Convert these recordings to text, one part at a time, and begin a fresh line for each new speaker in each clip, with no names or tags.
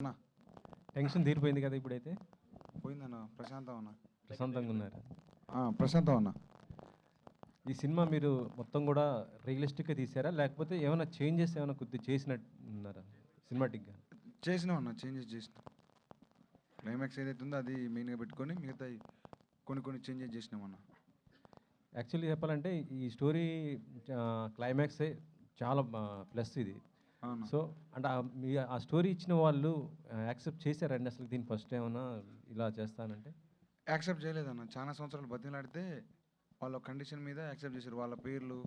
అన్న
టెన్షన్ తీరిపోయింది కదా ఇప్పుడైతే?
పోయిందన్న.
ప్రశాంతంగా ఉన్నారు.
ప్రశాంతం అన్న.
ఈ సినిమా మీరు మొత్తం కూడా రియలిస్టిక్గా తీసారా, లేకపోతే ఏమైనా చేంజెస్ ఏమైనా కొద్దిగా చేసినట్టు ఉన్నారా సినిమాటిక్గా?
చేసినాం అన్న, చేంజెస్ చేసినాం. క్లైమాక్స్ ఏదైతే ఉందో అది మెయిన్గా పెట్టుకొని మిగతా కొన్ని చేంజెస్ చేసినాం అన్న.
యాక్చువల్లీ చెప్పాలంటే ఈ స్టోరీ క్లైమాక్సే చాలా ప్లస్ ఇది.
అవును.
సో అంటే మీ ఆ స్టోరీ ఇచ్చిన వాళ్ళు యాక్సెప్ట్ చేశారండి అసలు దీన్ని ఫస్ట్ ఏమైనా ఇలా చేస్తానంటే?
యాక్సెప్ట్ చేయలేదన్న. చాలా సంవత్సరాలు బతిలాడితే వాళ్ళ కండిషన్ మీద యాక్సెప్ట్ చేశారు. వాళ్ళ పేర్లు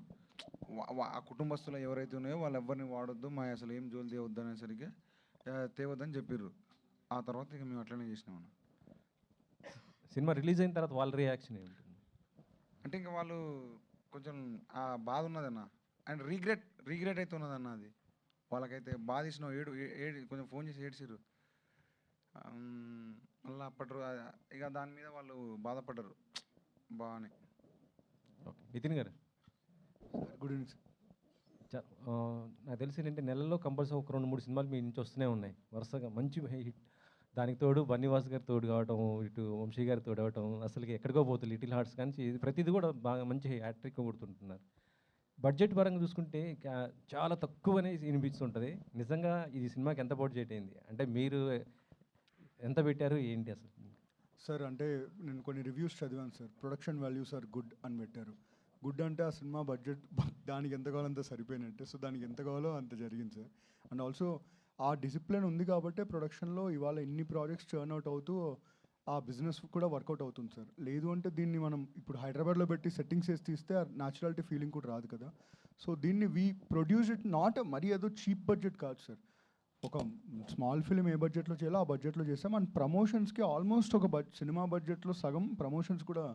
ఆ కుటుంబస్తులు ఎవరైతే ఉన్నాయో వాళ్ళు ఎవరిని వాడొద్దు, మా అసలు ఏం జోలు తేవద్దు అనేసరికి తేవద్దని చెప్పారు. ఆ తర్వాత ఇక మేము అట్లనే చేసినామన్న.
సినిమా రిలీజ్ అయిన తర్వాత వాళ్ళ రియాక్షన్ ఏముంటుంది?
అంటే ఇంకా వాళ్ళు కొంచెం ఆ బాధ ఉన్నదన్న, అండ్ రీగ్రెట్ అయితే ఉన్నదన్న. అది వాళ్ళకైతే బాధ ఇచ్చిన ఏడు కొంచెం ఫోన్ చేసి ఏడ్చిర్రు. మళ్ళీ అప్పటి ఇక దాని మీద వాళ్ళు బాధపడ్డారు బాగానే.
ఓకే, నితిన్ గారు.
Good evening sir.
నాకు తెలిసి ఏంటంటే నెలలో కంపల్సరీ ఒక 2-3 సినిమాలు మీ నుంచి వస్తూనే ఉన్నాయి వరుసగా మంచి హిట్. దానికి తోడు బన్నీవాస్ గారి తోడు కావటం, ఇటు వంశీ గారి తోడు అవటం, అసలుకి ఎక్కడికో పోతుంది లిటిల్ హార్ట్స్ కానీ ప్రతిదీ కూడా బాగా మంచి హ్యాట్రిక్ కొడుతుంటున్నారు. బడ్జెట్ పరంగా చూసుకుంటే చాలా తక్కువనే వినిపిస్తుంటుంది. నిజంగా ఈ సినిమాకి ఎంత బడ్జెట్ అయింది అంటే మీరు ఎంత పెట్టారు ఏంటి అసలు?
సార్ అంటే నేను కొన్ని రివ్యూస్ చదివాను sir. Production values are good అని పెట్టారు. గుడ్ అంటే ఆ సినిమా బడ్జెట్ దానికి ఎంత కావాలో అంత సరిపోయినట్టే. సో దానికి ఎంత కావాలో అంత జరిగింది సార్. అండ్ ఆల్సో ఆ డిసిప్లిన్ ఉంది కాబట్టి ప్రొడక్షన్లో ఇవాళ ఇన్ని ప్రాజెక్ట్స్ టర్న్ అవుట్ అవుతూ ఆ బిజినెస్ కూడా వర్కౌట్ అవుతుంది సార్. లేదు అంటే దీన్ని మనం ఇప్పుడు హైదరాబాద్లో పెట్టి సెట్టింగ్స్ వేసి తీస్తే ఆ న్యాచురాలిటీ ఫీలింగ్ కూడా రాదు కదా. సో దీన్ని వీ ప్రొడ్యూస్ ఇట్ నాట్ మరీ ఏదో చీప్ బడ్జెట్ కాదు సార్. ఒక స్మాల్ ఫిలిం ఏ బడ్జెట్లో చేయాలో ఆ బడ్జెట్లో చేస్తాం. అండ్ ప్రమోషన్స్కి ఆల్మోస్ట్ ఒక సినిమా బడ్జెట్లో సగం ప్రమోషన్స్ కూడా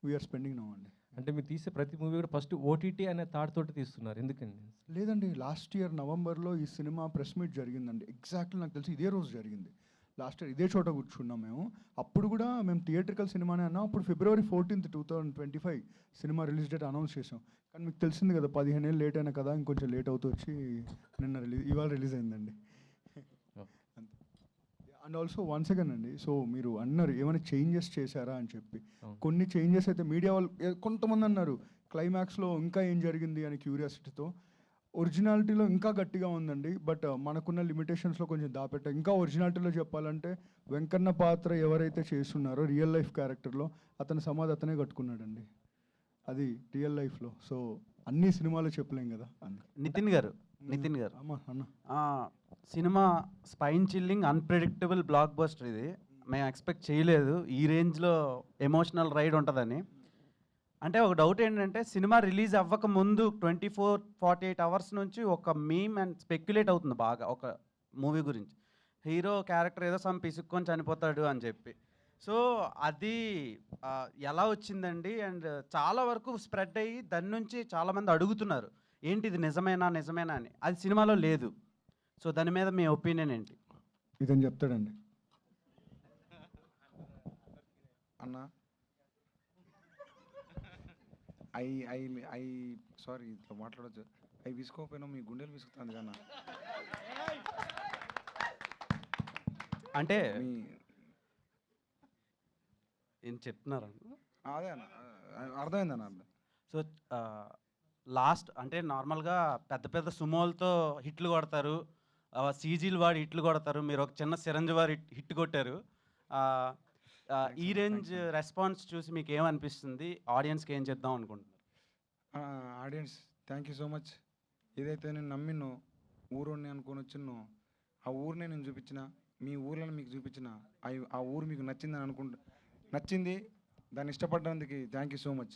వీఆర్ స్పెండింగ్ నౌ అండి.
అంటే మీరు తీసే ప్రతి మూవీ కూడా ఫస్ట్ ఓటీటీ అనే థాట్ తోటి తీస్తున్నారు ఎందుకండి?
లేదండి, లాస్ట్ ఇయర్ నవంబర్లో ఈ సినిమా ప్రెస్ మీట్ జరిగిందండి. ఎగ్జాక్ట్లీ నాకు తెలిసి ఇదే రోజు జరిగింది. లాస్ట్ ఇయర్ ఇదే చోట కూర్చున్నాం మేము. అప్పుడు కూడా మేము థియేట్రికల్ సినిమానే అన్నాం. అప్పుడు February 14th, 2025 cinema release date announce చేసాం. కానీ మీకు తెలిసింది కదా 15 ఏళ్ళు లేట్ అయినా కదా, ఇంకొంచెం లేట్ అవుతూ వచ్చి ఇవాళ రిలీజ్ అయిందండి. అండ్ ఆల్సో వన్స్ అగైన్ అండి, సో మీరు అన్నారు ఏమైనా చేంజెస్ చేశారా అని చెప్పి. కొన్ని చేంజెస్ అయితే మీడియా వాళ్ళు కొంతమంది అన్నారు క్లైమాక్స్లో ఇంకా ఏం జరిగింది అని క్యూరియాసిటీతో. ఒరిజినాలిటీలో ఇంకా గట్టిగా ఉందండి, బట్ మనకున్న లిమిటేషన్స్లో కొంచెం దాపెట్ట. ఇంకా ఒరిజినాలిటీలో చెప్పాలంటే వెంకన్న పాత్ర ఎవరైతే చేస్తున్నారో రియల్ లైఫ్ క్యారెక్టర్లో అతని సమాధి అతనే కట్టుకున్నాడండి. అది రియల్ లైఫ్లో. సో అన్ని సినిమాలు చెప్పలేం కదా.
నితిన్ గారు
అమ్మా అన్న,
cinema spine chilling unpredictable block buster. ఇది మేము ఎక్స్పెక్ట్ చేయలేదు ఈ రేంజ్లో ఎమోషనల్ రైడ్ ఉంటుందని. అంటే ఒక డౌట్ ఏంటంటే సినిమా రిలీజ్ అవ్వక ముందు 24-48 అవర్స్ నుంచి ఒక మీమ్ అండ్ స్పెక్యులేట్ అవుతుంది బాగా ఒక మూవీ గురించి. హీరో క్యారెక్టర్ ఏదో సమ్ పిసుక్కొని చనిపోతాడు అని చెప్పి. సో అది ఎలా వచ్చిందండి? అండ్ చాలా వరకు స్ప్రెడ్ అయ్యి దాని నుంచి చాలామంది అడుగుతున్నారు ఏంటి ఇది నిజమేనా అని. అది సినిమాలో లేదు. సో దాని మీద మీ ఒపీనియన్ ఏంటి?
ఇదని చెప్తాడండి
అన్న. ఐ సారీ ఇట్లా మాట్లాడచ్చు. అవి విసుకోకపోయినా మీ గుండెలు విసుకుతుంది కన్నా.
అంటే ఏం చెప్తున్నారా?
అదే అన్న, అర్థమైందన్న.
సో లాస్ట్ అంటే నార్మల్గా పెద్ద పెద్ద సుమోలతో హిట్లు కొడతారు, సీజీలు వాడి హిట్లు కొడతారు. మీరు ఒక చిన్న సిరంజి వారి హిట్ కొట్టారు. ఈ రేంజ్ రెస్పాన్స్ చూసి మీకు ఏమనిపిస్తుంది? ఆడియన్స్కి ఏం చేద్దాం అనుకుంటున్నారు?
Audience thank you so much. ఏదైతే నేను నమ్మినో ఊరోని అనుకొని వచ్చినో ఆ ఊరినే నేను చూపించిన, మీ ఊర్లను మీకు చూపించిన, ఆ ఊరు మీకు నచ్చిందని నచ్చింది. దాన్ని ఇష్టపడ్డందుకు థ్యాంక్ యూ సో మచ్.